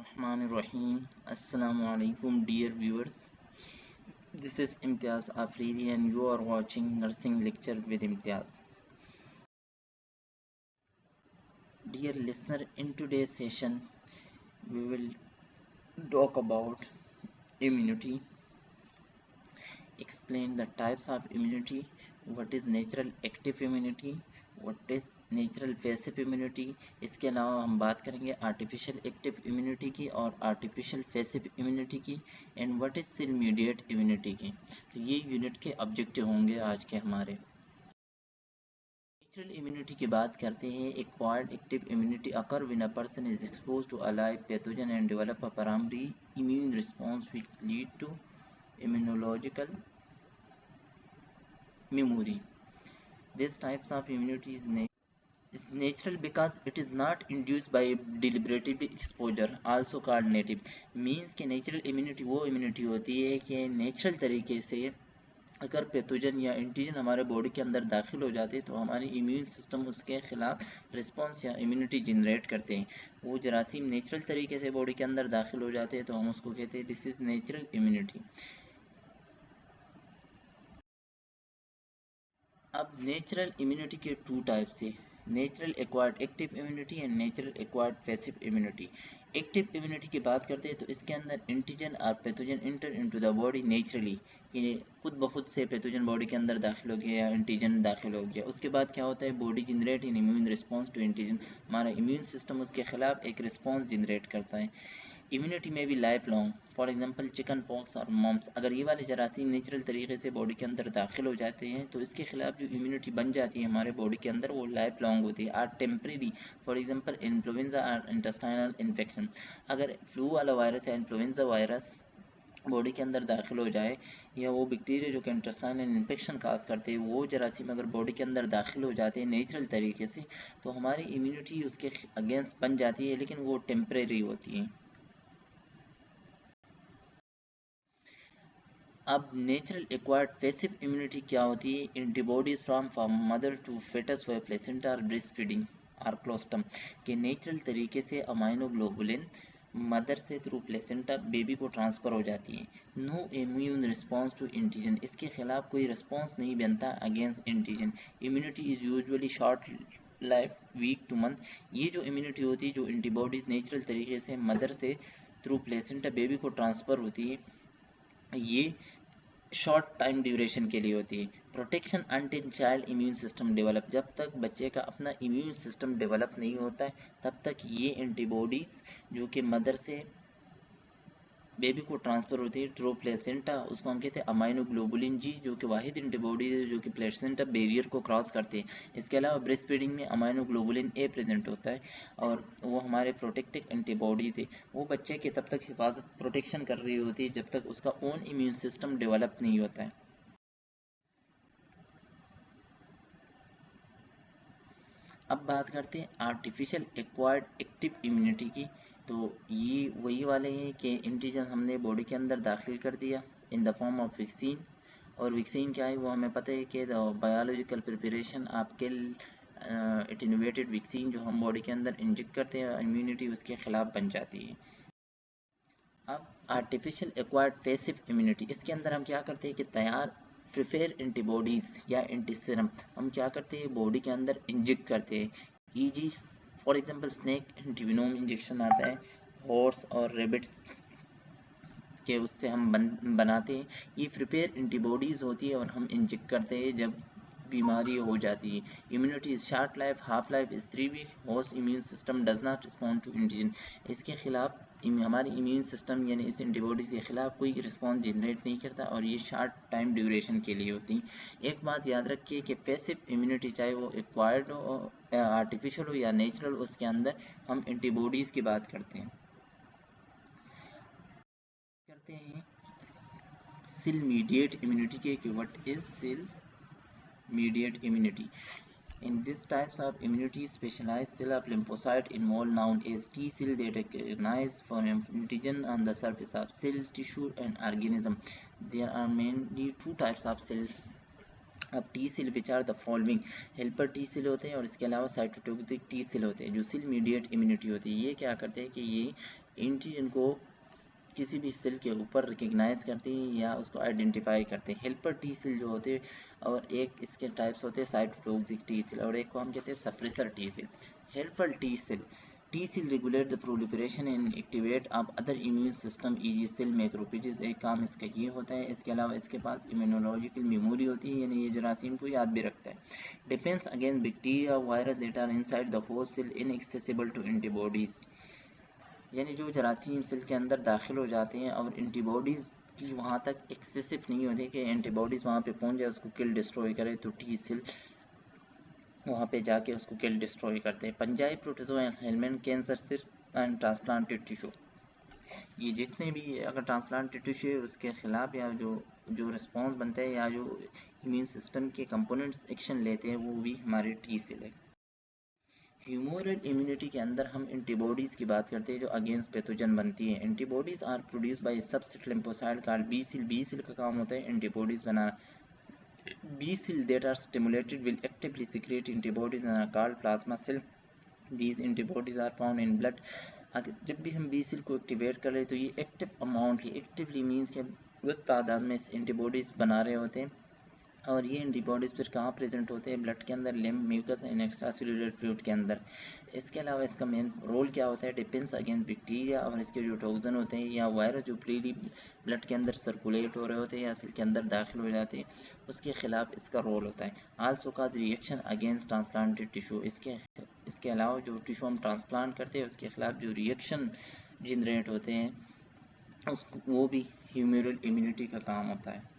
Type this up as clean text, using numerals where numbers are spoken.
Bismillahirrahmanirrahim. Assalamu alaikum, dear viewers. This is Imtiaz Afridi, and you are watching Nursing Lecture with Imtiaz. Dear listener, in today's session, we will talk about immunity, explain the types of immunity, what is natural active immunity, what is natural passive immunity. इसके अलावा हम बात करेंगे artificial active immunity की और artificial passive immunity की and what is cell mediate immunity की। तो ये यूनिट के ऑब्जेक्टिव होंगे आज के हमारे। नेचुरल इम्यूनिटी की बात करते हैं। Acquired active immunity occur when a person is exposed to a live pathogen and develop a primary immune response which lead to immunological memory. These types of immunity is natural because it is not induced by deliberate exposure, also called native. Means कि natural immunity वो immunity होती है कि natural तरीके से अगर pathogen या antigen हमारे बॉडी के अंदर दाखिल हो जाते हैं तो हमारी इम्यून सिस्टम उसके खिलाफ रिस्पॉन्स या इम्यूनिटी जनरेट करते हैं। वो जरासीम नेचुरल तरीके से बॉडी के अंदर दाखिल हो जाते हैं तो हम उसको कहते हैं दिस इज़ नेचुरल इम्यूनिटी। अब नेचुरल इम्यूनिटी के टू टाइप्स है, natural acquired active immunity and natural acquired passive immunity. Active immunity की बात करते हैं तो इसके अंदर एंटीजन और pathogen inter into the body naturally, ये खुद ब खुद से पैथोजन बॉडी के अंदर दाखिल हो गया या एंटीजन दाखिल हो गया। उसके बाद क्या होता है, body generate in immune response to antigen, हमारा इम्यून सिस्टम उसके खिलाफ एक रिस्पॉन्स जनरेट करता है। इम्यूनिटी में भी life long, for example chicken pox और मॉम्स, अगर ये वाले जरासीम नेचुरल तरीके से बॉडी के अंदर दाखिल हो जाते हैं तो इसके खिलाफ जो इम्यूनिटी बन जाती है हमारे बॉडी के अंदर वो लाइफ लॉन्ग होती है। Or temporary, for example influenza और इंटेस्टाइनल इन्फेक्शन, अगर फ्लू वाला वायरस या इन्फ्लुएंजा वायरस बॉडी के अंदर दाखिल हो जाए या वो बैक्टीरिया जो कि इंटेस्टाइनल इन्फेक्शन काज करते हैं वो जरासीम अगर बॉडी के अंदर दाखिल हो जाते हैं नेचुरल तरीके से तो हमारी इम्यूनिटी उसके अगेंस्ट बन जाती है, लेकिन वो टेम्परेरी होती है। अब नेचुरल एक्वायर्ड पैसिव इम्यूनिटी क्या होती है, antibodies from mother to foetus व प्लेसेंटा और ब्रेस्ट फीडिंग और क्लोस्टम, के नेचुरल तरीके से अमाइनोग्लोबुलिन मदर से थ्रू प्लेसेंटा बेबी को ट्रांसफ़र हो जाती है। No immune response to antigen, इसके खिलाफ कोई रिस्पॉन्स नहीं बनता against antigen. Immunity is usually short life, week to month. ये जो इम्यूनिटी होती है जो एंटीबॉडीज़ नेचुरल तरीके से मदर से थ्रू प्लेसेंटा बेबी को ट्रांसफ़र होती है, ये शॉर्ट टाइम ड्यूरेशन के लिए होती है। Protection until child immune system develop, जब तक बच्चे का अपना इम्यून सिस्टम डेवलप नहीं होता है तब तक ये एंटीबॉडीज़ जो कि मदर से बेबी को ट्रांसफ़र होती है थ्रू प्लेसेंटा, उसको हम कहते हैं अमाइनोग्लोबुलिन जी, जो कि वाहिद एंटीबॉडीज है जो कि प्लेसेंटा बैरियर को क्रॉस करते हैं। इसके अलावा ब्रेस्ट फीडिंग में अमाइनोग्लोबुलिन ए प्रेजेंट होता है और वो हमारे प्रोटेक्टिव एंटीबॉडीज है। वो बच्चे की तब तक हिफाजत प्रोटेक्शन कर रही होती है जब तक उसका ओन इम्यून सिस्टम डेवलप नहीं होता है। अब बात करते हैं आर्टिफिशियल एक्वायर्ड एक्टिव इम्यूनिटी की। तो ये वही वाले हैं कि एंटीजन हमने बॉडी के अंदर दाखिल कर दिया in the form of vaccine, और वैक्सीन क्या है वो हमें पता है कि biological preparation of kill attenuated vaccine जो हम बॉडी के अंदर इंजेक्ट करते हैं इम्यूनिटी उसके खिलाफ बन जाती है। अब आर्टिफिशियल एक्वायर्ड पैसिव इम्यूनिटी, इसके अंदर हम क्या करते हैं कि तैयार प्रिपेयर एंटीबॉडीज़ या एंटीसीरम हम क्या करते हैं बॉडी के अंदर इंजेक्ट करते हैं। E g for example snake antivenom injection आता है, हॉर्स और रेबिट्स के उससे हम बनाते हैं। ये प्रिपेयर एंटीबॉडीज़ होती है और हम इंजेक्ट करते हैं जब बीमारी हो जाती है। Immunity is short life, half life is 3 week, host immune system does not respond to antigen, इसके खिलाफ हमारी इम्यून सिस्टम यानी इस एंटीबॉडीज़ के खिलाफ कोई रिस्पॉन्स जनरेट नहीं करता और ये शॉर्ट टाइम ड्यूरेशन के लिए होती है। एक बात याद रखिए कि पैसिव इम्यूनिटी चाहे वो एक्वायर्ड हो, आर्टिफिशियल हो या नेचुरल, उसके अंदर हम एंटीबॉडीज़ की बात करते हैं। सेल मीडिएट इम्यूनिटी के what is cell mediate immunity. In these types of immunity, specialized cell of lymphocyte involved known as T cell that recognize for antigen on the surface of cell, tissue and organism. There are mainly two types of cell अब T cell which are the following, helper T cell होते हैं और इसके अलावा cytotoxic T cell होते हैं जो cell mediate immunity होती है। ये क्या करते हैं कि ये एंटीजन को किसी भी सेल के ऊपर रिकग्नाइज करते हैं या उसको आइडेंटिफाई करते हैं। हेल्पर टी सेल जो होते हैं और एक इसके टाइप्स होते हैं साइटोटॉक्सिक टी सेल और एक को हम कहते हैं suppressor T cell. Helper T cell regulate the proliferation and activate अब other immune system e g cell macrophages, एक काम इसका ये होता है। इसके अलावा इसके पास इम्यूनोलॉजिकल मेमोरी होती है, यानी ये जरासीम को याद भी रखता है। Defence against bacteria virus that are inside the host cell inaccessible to antibodies, यानी जो जरासीम सेल के अंदर दाखिल हो जाते हैं और एंटीबॉडीज़ की वहाँ तक एक्सेसिव नहीं होती कि एंटीबॉडीज़ वहाँ पे पहुँच जाए उसको किल डिस्ट्रॉय करे, तो टी सेल वहाँ पे जाके उसको किल डिस्ट्रॉय करते हैं। पंजाई प्रोटोजोआ हेलमेंट कैंसर सिर्फ एंड ट्रांसप्लांटेड टिश्यू, ये जितने भी अगर ट्रांसप्लांटेड टिश्यू है उसके ख़िलाफ़ या जो जो रिस्पॉन्स बनता है या जो इम्यून सिस्टम के कंपोनेंट्स एक्शन लेते हैं वो भी हमारे टी सेल है। ह्यूमरल इम्यूनिटी के अंदर हम एंटीबॉडीज़ की बात करते हैं जो अगेंस्ट पैथोजन बनती है। Antibodies are produce by subset lymphocyte called B cell, B cell का काम होता है एंटीबॉडीज़ बनाना। B cell that are stimulated will actively secrete antibodies called plasma cell, these antibodies are found in blood. अगर जब भी हम बी सेल को एक्टिवेट करें तो ये एक्टिव अमाउंट, ये एक्टिवली मीन्स के उस तादाद में एंटीबॉडीज़ बना रहे होते हैं और ये एंटीबॉडीज़ फिर कहाँ प्रेजेंट होते हैं, ब्लड के अंदर, lymph, mucus and extracellular fluid के अंदर। इसके अलावा इसका मेन रोल क्या होता है, डिफेंस अगेंस्ट बैक्टीरिया और इसके जो टॉक्सिन होते हैं या वायरस जो फ्रीली ब्लड के अंदर सर्कुलेट हो रहे होते हैं या सेल के अंदर दाखिल हो जाते हैं उसके खिलाफ इसका रोल होता है। आल्सो काज रिएक्शन अगेंस्ट ट्रांसप्लांटेड टिश्यू, इसके अलावा जो टिश्यू हम ट्रांसप्लांट करते हैं उसके खिलाफ जो रिएक्शन जनरेट होते हैं उसको वो भी ह्यूमरल इम्यूनिटी का काम होता है।